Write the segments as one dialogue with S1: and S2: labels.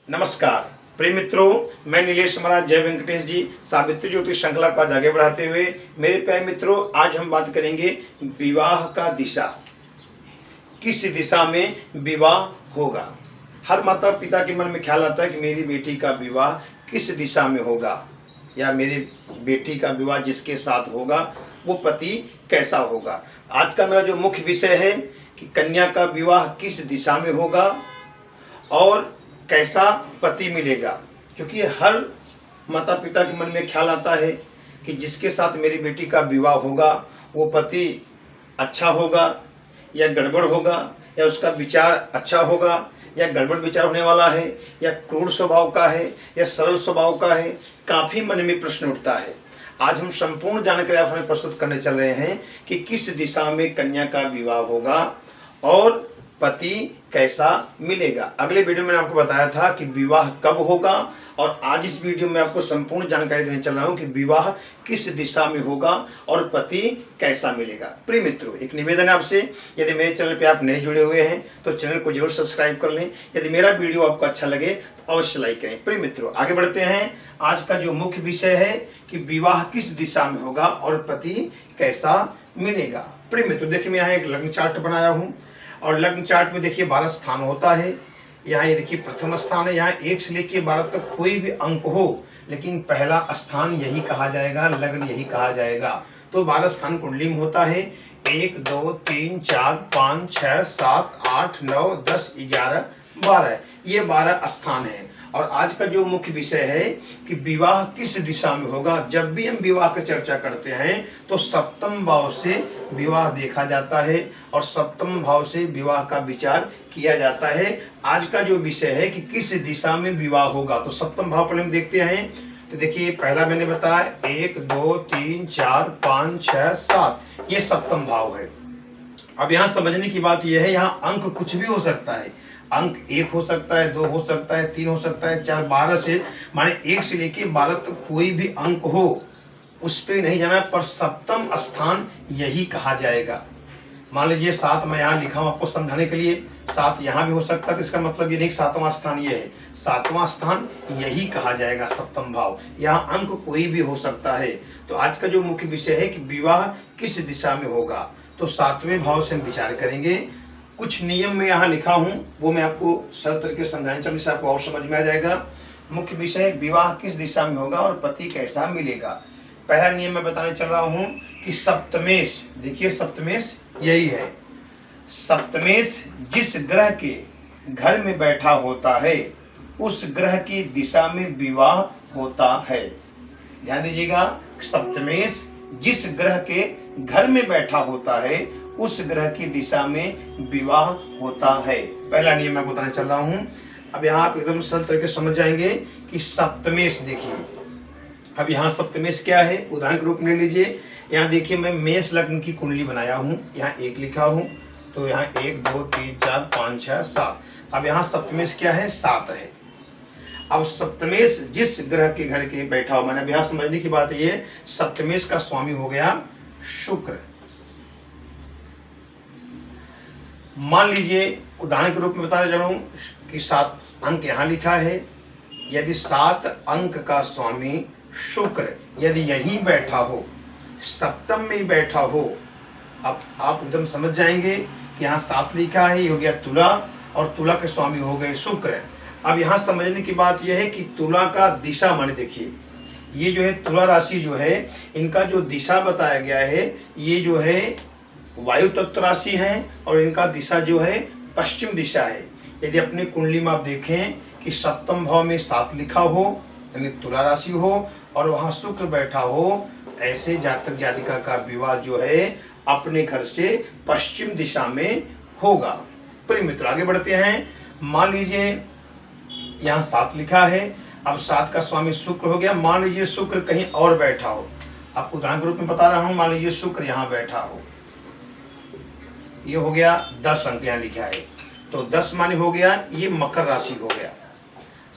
S1: नमस्कार प्रिय मित्रों, मैं नीलेश महाराज जय वेंकटेश जी सावित्री ज्योतिष श्रृंखला को आगे बढ़ाते हुए मेरे प्यारे मित्रों, आज हम बात करेंगे विवाह का दिशा। किस दिशा में विवाह होगा। हर माता पिता के मन में ख्याल आता है कि मेरी बेटी का विवाह किस दिशा में होगा, या मेरी बेटी का विवाह जिसके साथ होगा वो पति कैसा होगा। आज का मेरा जो मुख्य विषय है कि कन्या का विवाह किस दिशा में होगा और कैसा पति मिलेगा। क्योंकि हर माता पिता के मन में ख्याल आता है कि जिसके साथ मेरी बेटी का विवाह होगा वो पति अच्छा होगा या गड़बड़ होगा, या उसका विचार अच्छा होगा या गड़बड़ विचार होने वाला है, या क्रूर स्वभाव का है या सरल स्वभाव का है। काफ़ी मन में प्रश्न उठता है। आज हम संपूर्ण जानकारी आप हमें प्रस्तुत करने चल रहे हैं कि किस दिशा में कन्या का विवाह होगा और पति कैसा मिलेगा। अगले वीडियो में मैंने आपको बताया था कि विवाह कब होगा, और आज इस वीडियो में आपको संपूर्ण जानकारी देने चल रहा हूं कि विवाह किस दिशा में होगा और पति कैसा मिलेगा। प्रिय मित्रों, एक निवेदन है आपसे, यदि मेरे चैनल पे आप नए जुड़े हुए हैं तो चैनल को जरूर सब्सक्राइब कर लें। यदि मेरा वीडियो आपको अच्छा लगे तो अवश्य लाइक करें। प्रिय मित्रों, आगे बढ़ते हैं। आज का जो मुख्य विषय है कि विवाह किस दिशा में होगा और पति कैसा मिलेगा। प्रिय मित्रों, देखिए मैं यहाँ एक लग्न चार्ट बनाया हूँ, और लग्न चार्ट में देखिए 12 स्थान होता है। यहाँ ये देखिए प्रथम स्थान है, यहाँ 1 से लेकर 12 तक कोई भी अंक हो, लेकिन पहला स्थान यही कहा जाएगा, लग्न यही कहा जाएगा। तो 12 स्थान कुंडली में होता है। 1 2 3 4 5 6 7 8 9 10 11 12, ये 12 स्थान है। और आज का जो मुख्य विषय है कि विवाह किस दिशा में होगा। जब भी हम विवाह की चर्चा करते हैं तो सप्तम भाव से विवाह देखा जाता है और सप्तम भाव से विवाह का विचार किया जाता है। आज का जो विषय है कि किस दिशा में विवाह होगा, तो सप्तम भाव पर हम देखते हैं। तो देखिए पहला मैंने बताया 1 2 3 4 5 6 7, ये सप्तम भाव है। अब यहाँ समझने की बात यह है, यहाँ अंक कुछ भी हो सकता है। अंक 1 हो सकता है, 2 हो सकता है, 3 हो सकता है, 4 12 से माने 1 से लेके 12 तक कोई भी अंक हो, उस पे नहीं जाना, पर सप्तम स्थान यही कहा जाएगा। मान लीजिए 7 मैं यहाँ लिखा हूँ आपको समझाने के लिए, 7 यहाँ भी हो सकता है, तो इसका मतलब ये नहीं 7वां स्थान ये है, 7वां स्थान यही कहा जाएगा सप्तम भाव। यहाँ अंक कोई भी हो सकता है। तो आज का जो मुख्य विषय है कि विवाह किस दिशा में होगा, तो 7वें भाव से हम विचार करेंगे। कुछ नियम में यहाँ लिखा हूँ, वो मैं आपको सरल तरीके से समझाने चलने से आपको और समझ में आ जाएगा। मुख्य विषय विवाह किस दिशा में होगा और पति कैसा मिलेगा। पहला नियम मैं बताने चल रहा हूँ कि सप्तमेश, देखिए सप्तमेश यही है। सप्तमेश जिस ग्रह के घर में बैठा होता है उस ग्रह की दिशा में विवाह होता है। ध्यान दीजिएगा, सप्तमेश जिस ग्रह के घर में बैठा होता है उस ग्रह की दिशा में विवाह होता है। पहला नियम मैं बताने चल रहा हूं। अब यहाँ आप एकदम सरल तरीके से समझ जाएंगे कि सप्तमेश, देखिए अब यहाँ सप्तमेश क्या है, उदाहरण के रूप में ले लीजिए। यहाँ देखिए मैं मेष लग्न की कुंडली बनाया हूँ, यहाँ 1 लिखा हूँ, तो यहाँ 1 2 3 4 5 6 7। अब यहाँ सप्तमेश क्या है, 7 है। अब सप्तमेश जिस ग्रह के घर के बैठा हो, मैंने अब यहाँ समझने की बात ये, सप्तमेश का स्वामी हो गया शुक्र। मान लीजिए उदाहरण के रूप में बताने जा रहा हूँ कि 7 अंक यहाँ लिखा है। यदि 7 अंक का स्वामी शुक्र यदि यहीं बैठा हो, सप्तम में बैठा हो, अब आप एकदम समझ जाएंगे कि यहाँ 7 लिखा है, ये हो गया तुला, और तुला के स्वामी हो गए शुक्र। अब यहाँ समझने की बात यह है कि तुला का दिशा, माने देखिए ये जो है तुला राशि जो है, इनका जो दिशा बताया गया है, ये जो है वायु तत्व राशि है और इनका दिशा जो है पश्चिम दिशा है। यदि अपनी कुंडली में आप देखें कि सप्तम भाव में 7 लिखा हो, यानी तुला राशि हो, और वहाँ शुक्र बैठा हो, ऐसे जातक जातिका का विवाह जो है अपने घर से पश्चिम दिशा में होगा। प्रिय मित्र, आगे बढ़ते हैं। मान लीजिए यहाँ 7 लिखा है, अब 7 का स्वामी शुक्र हो गया। मान लीजिए शुक्र कहीं और बैठा हो, आपको उदाहरण के रूप में बता रहा हूँ, मान लीजिए शुक्र यहाँ बैठा हो, ये हो गया 10 अंक यहाँ लिखा है, तो 10 माने हो गया ये मकर राशि हो गया।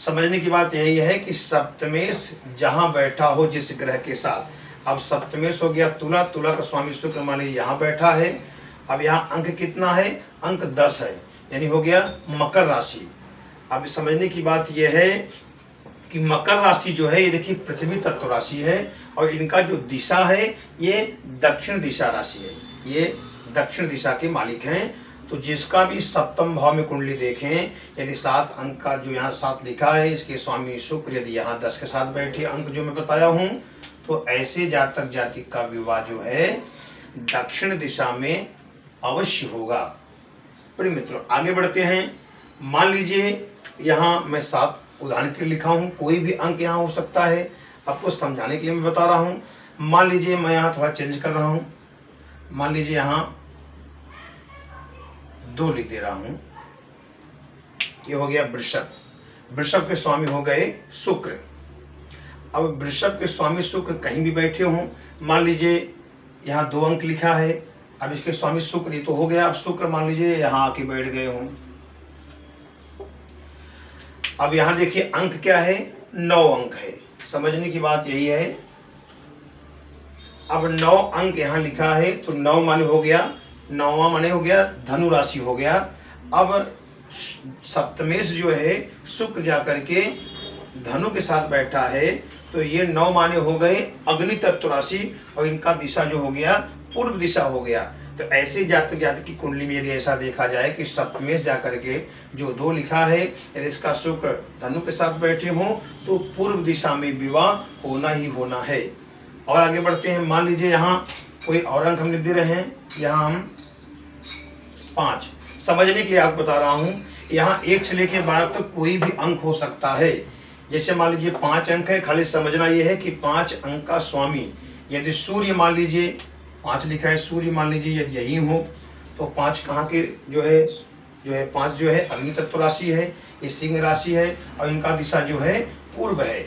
S1: समझने की बात यही है कि सप्तमेश जहाँ बैठा हो जिस ग्रह के साथ, अब सप्तमेश हो गया तुला, तुला का स्वामी शुक्र माने यहाँ बैठा है। अब यहाँ अंक कितना है, अंक 10 है, यानी हो गया मकर राशि। अब समझने की बात यह है कि मकर राशि जो है ये देखिए पृथ्वी तत्व राशि है और इनका जो दिशा है ये दक्षिण दिशा राशि है, ये दक्षिण दिशा के मालिक हैं। तो जिसका भी सप्तम भाव में कुंडली देखें, यदि 7 अंक का जो यहाँ 7 लिखा है इसके स्वामी शुक्र यदि यहाँ 10 के साथ बैठे अंक जो मैं बताया हूँ, तो ऐसे जातक जातिक का विवाह जो है दक्षिण दिशा में अवश्य होगा। प्रिय मित्रों आगे बढ़ते हैं। मान लीजिए यहाँ मैं 7 उदाहरण के लिए लिखा हूँ, कोई भी अंक यहाँ हो सकता है, आपको समझाने के लिए मैं बता रहा हूँ। मान लीजिए मैं यहाँ थोड़ा चेंज कर रहा हूँ, मान लीजिए यहाँ 2 लिख दे रहा हूँ, ये हो गया वृषभ। वृषभ के स्वामी हो गए शुक्र। अब वृषभ के स्वामी शुक्र कहीं भी बैठे हों, मान लीजिए यहाँ 2 अंक लिखा है, अब इसके स्वामी शुक्र ही तो हो गया। अब शुक्र मान लीजिए यहाँ आके बैठ गए हों, अब यहाँ देखिए अंक क्या है, 9 अंक है। समझने की बात यही है। अब 9 अंक यहाँ लिखा है तो 9 माने हो गया, 9वां माने हो गया धनु राशि हो गया। अब सप्तमेश जो है शुक्र जाकर के धनु के साथ बैठा है, तो ये 9 माने हो गए अग्नि तत्व राशि और इनका दिशा जो हो गया पूर्व दिशा हो गया। तो ऐसे जातक जातक की कुंडली में यदि ऐसा देखा जाए कि सप्तमेश जाकर के जो 2 लिखा है यदि इसका शुक्र धनु के साथ बैठे हों तो पूर्व दिशा में विवाह होना ही होना है। और आगे बढ़ते हैं। मान लीजिए यहाँ कोई और अंक हम लिख दे रहे हैं, यहाँ हम 5। समझने के लिए आपको बता रहा हूँ, यहाँ 1 से लेकर 12 तक कोई भी अंक हो सकता है। जैसे मान लीजिए 5 अंक है, खाली समझना ये है कि 5 अंक का स्वामी यदि सूर्य मान लीजिए 5 लिखा है, सूर्य मान लीजिए यदि यही हो तो 5 कहाँ के जो है 5 जो है अग्नि तत्व राशि है, ये सिंह राशि है और इनका दिशा जो है पूर्व है।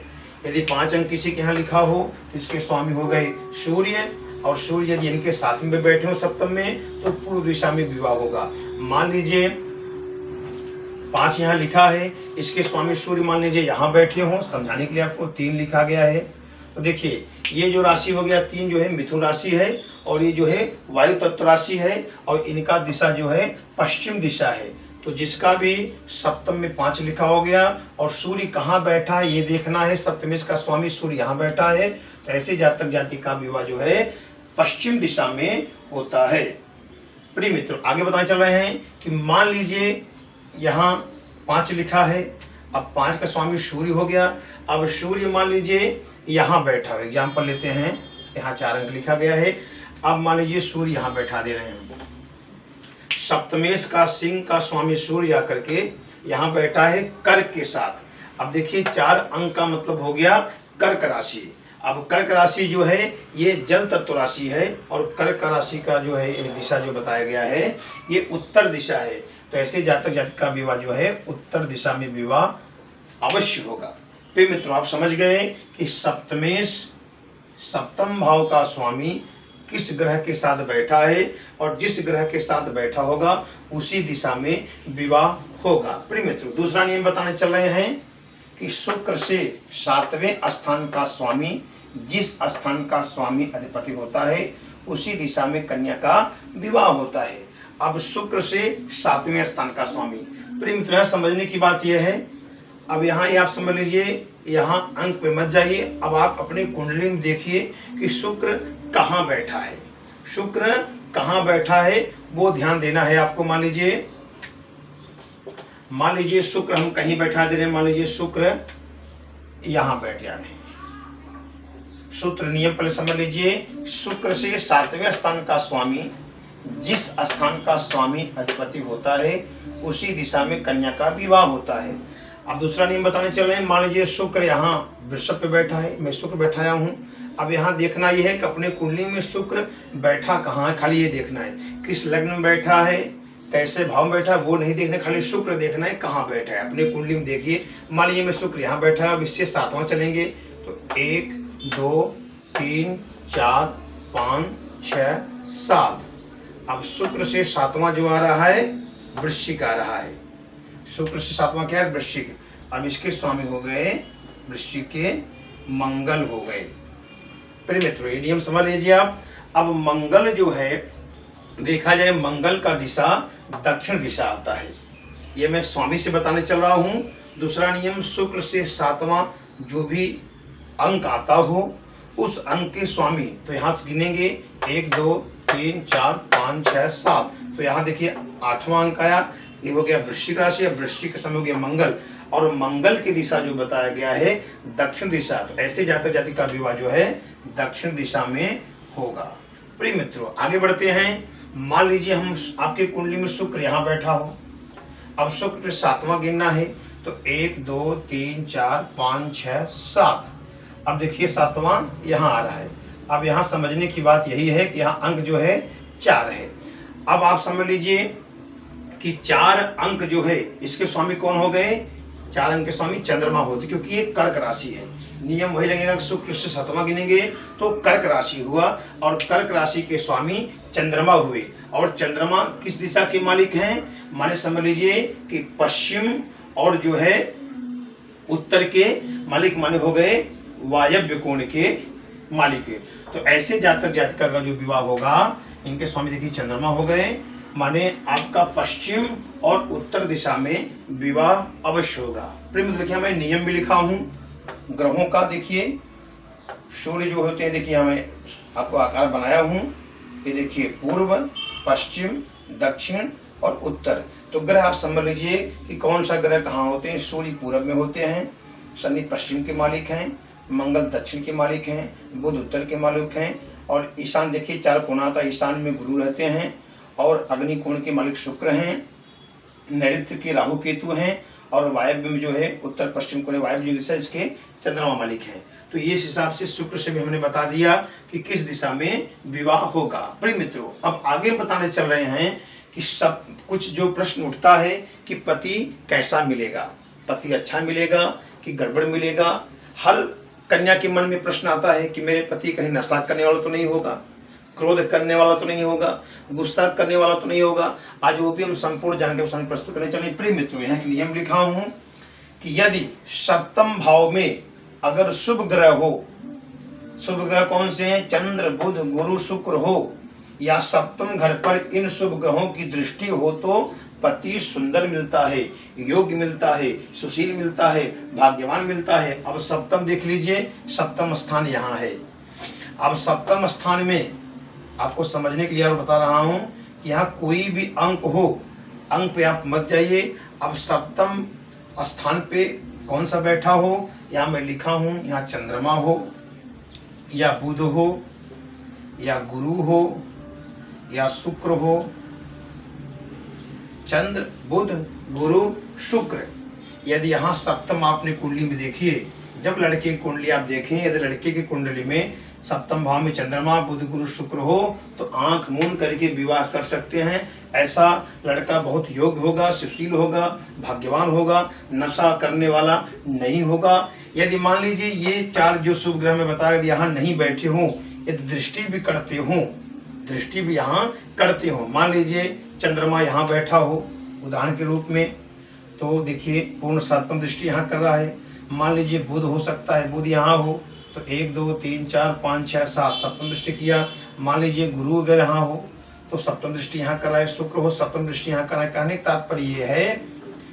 S1: यदि 5 अंक किसी के यहाँ लिखा हो तो इसके स्वामी हो गए सूर्य, और सूर्य यदि इनके 7 में बैठे हो सप्तम में तो पूर्व दिशा में विवाह होगा। मान लीजिए 5 यहाँ लिखा है, इसके स्वामी सूर्य मान लीजिए यहाँ बैठे हों, समझाने के लिए आपको 3 लिखा गया है। तो देखिए ये जो राशि हो गया 3 जो है मिथुन राशि है और ये जो है वायु तत्व राशि है और इनका दिशा जो है पश्चिम दिशा है। तो जिसका भी सप्तम में 5 लिखा हो गया और सूर्य कहाँ बैठा है ये देखना है, सप्तमेश का स्वामी सूर्य यहाँ बैठा है, तो ऐसे जातक जातिक का विवाह जो है पश्चिम दिशा में होता है। प्रिय मित्रों आगे बताने चल रहे हैं कि मान लीजिए यहाँ 5 लिखा है, अब 5 का स्वामी सूर्य हो गया। अब सूर्य मान लीजिए यहाँ बैठा है, एग्जाम्पल लेते हैं, यहाँ 4 अंक लिखा गया है। अब मान लीजिए सूर्य यहाँ बैठा दे रहे हैं, सप्तमेश का सिंह का स्वामी सूर्य आकर के यहाँ बैठा है कर्क के साथ। अब देखिए 4 अंक का मतलब हो गया कर्क राशि। अब कर्क राशि जो है ये जल तत्व राशि है और कर्क राशि का जो है ये दिशा जो बताया गया है ये उत्तर दिशा है। तो ऐसे जातक जातिक का विवाह जो है उत्तर दिशा में विवाह अवश्य होगा। प्रिय मित्रों आप समझ गए कि सप्तमेश सप्तम भाव का स्वामी किस ग्रह के साथ बैठा है और जिस ग्रह के साथ बैठा होगा उसी दिशा में विवाह होगा। प्रिय मित्रों दूसरा नियम बताने चल रहे हैं कि शुक्र से 7वें स्थान का स्वामी जिस स्थान का स्वामी अधिपति होता है उसी दिशा में कन्या का विवाह होता है। अब शुक्र से 7वें स्थान का स्वामी, प्रिय मित्रों समझने की बात यह है, अब यहाँ ये आप समझ लीजिए, यहाँ अंक पे मत जाइए, अब आप अपने कुंडली में देखिए कि शुक्र कहाँ बैठा है, शुक्र कहाँ बैठा है वो ध्यान देना है आपको। मान लीजिए शुक्र हम कहीं बैठा दे रहे हैं, मान लीजिए शुक्र यहाँ बैठ जा रहे हैं। सूत्र नियम पहले समझ लीजिए, शुक्र से 7वें स्थान का स्वामी जिस स्थान का स्वामी अधिपति होता है उसी दिशा में कन्या का विवाह होता है। अब दूसरा नियम बताने चल रहे हैं, मान लीजिए शुक्र यहाँ वृषभ पे बैठा है, मैं शुक्र बैठाया हूँ। अब यहाँ देखना यह है कि अपने कुंडली में शुक्र बैठा कहाँ है, खाली ये देखना है किस लग्न में बैठा है, कैसे भाव में बैठा है वो नहीं देखना, खाली शुक्र देखना है कहाँ बैठा है। अपने कुंडली में देखिए, मान लीजिए मैं शुक्र यहाँ बैठा है, अब इससे 7वां चलेंगे तो 1 2 3 4 5 6 7। अब शुक्र से 7वां जो आ रहा है वृश्चिक आ रहा है, शुक्र से 7वां क्या है वृश्चिक। अब इसके स्वामी हो गए वृश्चिक के मंगल हो गए। प्रिय मित्रों ये नियम समझ लीजिए आप। अब मंगल जो है देखा जाए मंगल का दिशा दक्षिण दिशा आता है, ये मैं स्वामी से बताने चल रहा हूँ। दूसरा नियम, शुक्र से 7वां जो भी अंक आता हो उस अंक के स्वामी, तो यहाँ से गिनेंगे 1 2 3 4 5 6 7, तो यहाँ देखिए 8वां अंक आया, ये हो गया वृश्चिक राशि। अब वृश्चिक का समय हो गया मंगल, और मंगल की दिशा जो बताया गया है दक्षिण दिशा, तो ऐसे जातक जाति का विवाह जो है दक्षिण दिशा में होगा। प्रिय मित्रों, आगे बढ़ते हैं। मान लीजिए हम आपके कुंडली में शुक्र यहाँ बैठा हो, अब शुक्र 7वां गिनना है, तो 1 2 3 4 5 6 7। अब देखिए 7वां यहाँ आ रहा है। अब यहाँ समझने की बात यही है कि यहाँ अंक जो है 4 है। अब आप समझ लीजिए कि 4 अंक जो है इसके स्वामी कौन हो गए, 4 अंक के स्वामी चंद्रमा होते, क्योंकि ये कर्क राशि है। नियम वही लगेगा, शुक्र से 7वां गिनेंगे तो कर्क राशि हुआ, और कर्क राशि के स्वामी चंद्रमा हुए। और चंद्रमा किस दिशा के मालिक हैं, माने समझ लीजिए कि पश्चिम और जो है उत्तर के मालिक माने हो गए वायव्य कोण के मालिक। तो ऐसे जातक जातिका का जो विवाह होगा इनके स्वामी देखिए चंद्रमा हो गए, माने आपका पश्चिम और उत्तर दिशा में विवाह अवश्य होगा। प्रिय मित्र, देखिए मैं नियम भी लिखा हूँ ग्रहों का। देखिए सूर्य जो होते हैं, देखिए मैं आपको आकार बनाया हूँ, ये देखिए पूर्व, पश्चिम, दक्षिण और उत्तर। तो ग्रह आप समझ लीजिए कि कौन सा ग्रह कहाँ होते हैं। सूर्य पूरब में होते हैं, शनि पश्चिम के मालिक हैं, मंगल दक्षिण के मालिक हैं, बुध उत्तर के मालिक हैं, और ईशान देखिए 4 कोणाता ईशान में गुरु रहते हैं, और अग्नि कोण के मालिक शुक्र हैं, नैऋत्य के राहु केतु हैं, और वायव्य में जो है उत्तर पश्चिम कोण वायव्य दिशा इसके चंद्रमा मालिक हैं। तो ये इस हिसाब से शुक्र से भी हमने बता दिया कि किस दिशा में विवाह होगा। प्रिय मित्रों, अब आगे बताने चल रहे हैं कि सब कुछ जो प्रश्न उठता है कि पति कैसा मिलेगा, पति अच्छा मिलेगा कि गड़बड़ मिलेगा। हर कन्या के मन में प्रश्न आता है कि मेरे पति कहीं नशा करने वाला तो नहीं होगा, क्रोध करने वाला तो नहीं होगा, गुस्सा करने वाला तो नहीं होगा। आज वो भी हम संपूर्ण जानकारी सामने प्रस्तुत करने चले। प्रिय मित्रों, यहाँ के नियम लिखा हूँ कि यदि सप्तम भाव में अगर शुभ ग्रह हो, शुभ ग्रह कौन से हैं, चंद्र बुध गुरु शुक्र हो, या सप्तम घर पर इन शुभ ग्रहों की दृष्टि हो तो पति सुंदर मिलता है, योग्य मिलता है, सुशील मिलता है, भाग्यवान मिलता है। अब सप्तम देख लीजिए, सप्तम स्थान यहाँ है। अब सप्तम स्थान में आपको समझने के लिए और बता रहा हूँ कि यहाँ कोई भी अंक हो, अंक पे आप मत जाइए। अब सप्तम स्थान पे कौन सा बैठा हो, यहाँ मैं लिखा हूँ, यहाँ चंद्रमा हो, या बुध हो, या गुरु हो, या शुक्र हो। चंद्र बुध गुरु शुक्र, यदि यहाँ सप्तम आपने कुंडली में देखिए, जब लड़के की कुंडली आप देखें, यदि लड़के की कुंडली में सप्तम भाव में चंद्रमा बुध गुरु शुक्र हो तो आंख मूंद करके विवाह कर सकते हैं। ऐसा लड़का बहुत योग्य होगा, सुशील होगा, भाग्यवान होगा, नशा करने वाला नहीं होगा। यदि मान लीजिए ये 4 जो शुभ ग्रह में बताया यहाँ नहीं बैठे हों, यदि दृष्टि भी करते हों, दृष्टि भी यहाँ करते हो, मान लीजिए चंद्रमा यहाँ बैठा हो उदाहरण के रूप में, तो देखिए पूर्ण सप्तम दृष्टि यहाँ कर रहा है। मान लीजिए बुध हो सकता है, बुध यहाँ हो तो 1 2 3 4 5 6 7 सप्तम दृष्टि किया। मान लीजिए गुरु अगर यहाँ हो तो सप्तम दृष्टि यहाँ कर रहा है, शुक्र हो सप्तम दृष्टि यहाँ कर रहा है। कहने का तात्पर्य ये है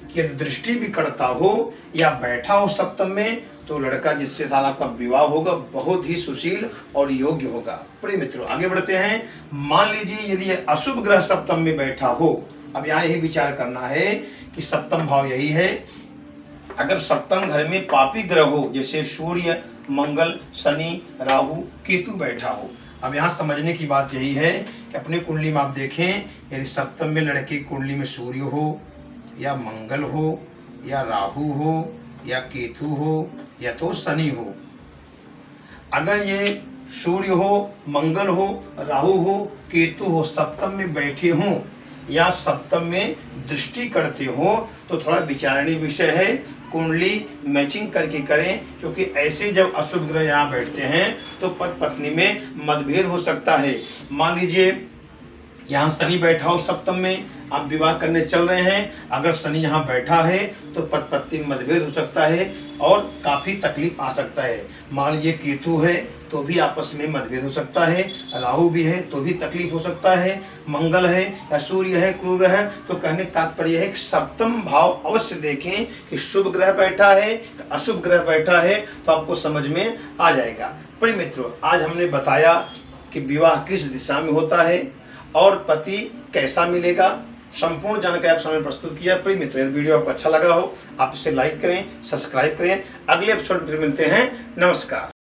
S1: कि यदि दृष्टि भी करता हो या बैठा हो सप्तम में, तो लड़का जिससे साथ आपका विवाह होगा बहुत ही सुशील और योग्य होगा। प्रिय मित्रों, आगे बढ़ते हैं। मान लीजिए यदि अशुभ ग्रह सप्तम में बैठा हो, अब यहाँ यही विचार करना है कि सप्तम भाव यही है, अगर सप्तम घर में पापी ग्रह हो, जैसे सूर्य मंगल शनि राहु केतु बैठा हो। अब यहाँ समझने की बात यही है कि अपनी कुंडली में आप देखें, यदि सप्तम में लड़के की कुंडली में सूर्य हो, या मंगल हो, या राहु हो, या केतु हो, या तो शनि हो, अगर ये सूर्य हो, मंगल हो, राहु हो, केतु हो, सप्तम में बैठे हों या सप्तम में दृष्टि करते हो, तो थोड़ा विचारणीय विषय है, कुंडली मैचिंग करके करें, क्योंकि ऐसे जब अशुभ ग्रह यहाँ बैठते हैं तो पति पत्नी में मतभेद हो सकता है। मान लीजिए यहाँ शनि बैठा हो सप्तम में, आप विवाह करने चल रहे हैं, अगर शनि यहाँ बैठा है तो पति पत्नी में मतभेद हो सकता है और काफ़ी तकलीफ आ सकता है। मान लीजिए केतु है तो भी आपस में मतभेद हो सकता है, राहु भी है तो भी तकलीफ हो सकता है, मंगल है या सूर्य है, क्रूर है, तो कहने का तात्पर्य है कि सप्तम भाव अवश्य देखें कि शुभ ग्रह बैठा है, अशुभ ग्रह बैठा है, तो आपको समझ में आ जाएगा। प्रिय मित्रों, आज हमने बताया कि विवाह किस दिशा में होता है और पति कैसा मिलेगा, संपूर्ण जानकारी आप सामने प्रस्तुत किया। प्रिय मित्रों, यदि वीडियो आपको अच्छा लगा हो आप इसे लाइक करें, सब्सक्राइब करें। अगले एपिसोड में मिलते हैं। नमस्कार।